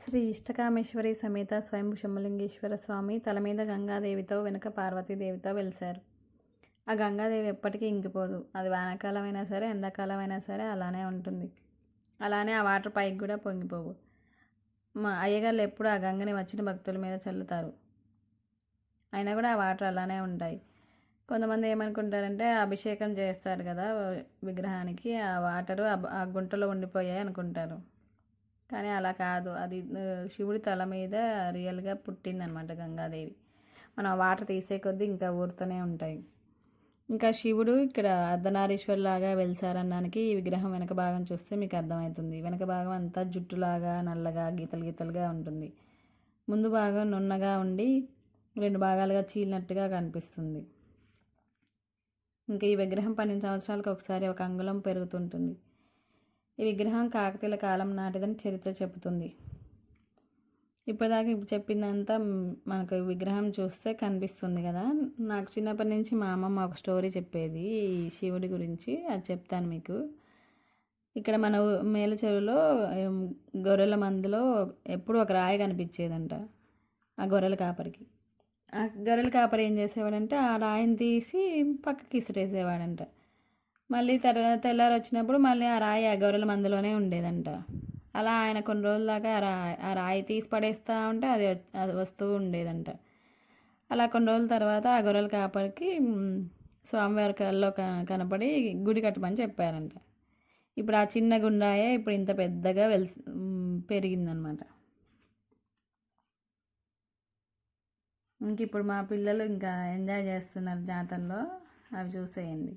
శ్రీ ఇష్టకామేశ్వరి సమేత స్వయంభు శంభులింగేశ్వర స్వామి తల మీద గంగాదేవితో వెనుక పార్వతీదేవితో వెలిశారు. ఆ గంగాదేవి ఎప్పటికీ ఇంకిపోదు. అది వానాకాలం అయినా సరే, ఎండాకాలం అయినా సరే అలానే ఉంటుంది. అలానే ఆ వాటర్ పైకి కూడా పొంగిపోవు. మా అయ్యగారులు ఎప్పుడు ఆ గంగని వచ్చిన భక్తుల మీద చల్లుతారు. అయినా కూడా ఆ వాటర్ అలానే ఉంటాయి. కొంతమంది ఏమనుకుంటారంటే అభిషేకం చేస్తారు కదా విగ్రహానికి, ఆ వాటరు ఆ గుంటలో ఉండిపోయాయి అనుకుంటారు. కానీ అలా కాదు. అది శివుడి తల మీద రియల్గా పుట్టిందనమాట గంగాదేవి. మనం ఆ వాటర్ తీసే కొద్దీ ఇంకా ఊరుతూనే ఉంటాయి. ఇంకా శివుడు ఇక్కడ అర్ధనారీశ్వరులాగా వెలిసారనడానికి ఈ విగ్రహం వెనక భాగం చూస్తే మీకు అర్థమవుతుంది. వెనక భాగం అంతా జుట్టులాగా నల్లగా గీతలు గీతలుగా ఉంటుంది. ముందు భాగం నున్నగా ఉండి 2 భాగాలుగా చీలినట్టుగా కనిపిస్తుంది. ఇంకా ఈ విగ్రహం 12 సంవత్సరాలకు ఒకసారి 1 అంగుళం పెరుగుతుంటుంది. ఈ విగ్రహం కాకతీయుల కాలం నాటిదని చరిత్ర చెబుతుంది. ఇప్పటిదాకా చెప్పిందంతా మనకు విగ్రహం చూస్తే కనిపిస్తుంది కదా. నాకు చిన్నప్పటి నుంచి మా అమ్మమ్మ ఒక స్టోరీ చెప్పేది ఈ శివుడి గురించి, అది చెప్తాను మీకు. ఇక్కడ మన మేలచెరువులో గొర్రెల మందులో ఎప్పుడు ఒక రాయి కనిపించేదంట ఆ గొర్రెల కాపరికి. ఆ గొర్రెల కాపరి ఏం చేసేవాడంటే ఆ రాయిని తీసి పక్కకి ఇసిరేసేవాడంట. మళ్ళీ తెల్లారి వచ్చినప్పుడు మళ్ళీ ఆ రాయి ఆ గొర్రెల మందులోనే ఉండేదంట. అలా ఆయన కొన్ని రోజుల దాకా ఆ రాయి తీసి పడేస్తూ ఉంటే అది వస్తూ ఉండేదంట. అలా కొన్ని రోజుల తర్వాత ఆ గొర్రెల కాపరికి స్వామివారి కల్లో కనపడి గుడి కట్టమని చెప్పారంట. ఇప్పుడు ఆ చిన్న గుండాయే ఇప్పుడు ఇంత పెద్దగా పెరిగిందనమాట. ఇంక ఇప్పుడు మా పిల్లలు ఇంకా ఎంజాయ్ చేస్తున్నారు జాతరలో, అవి చూసేయండి.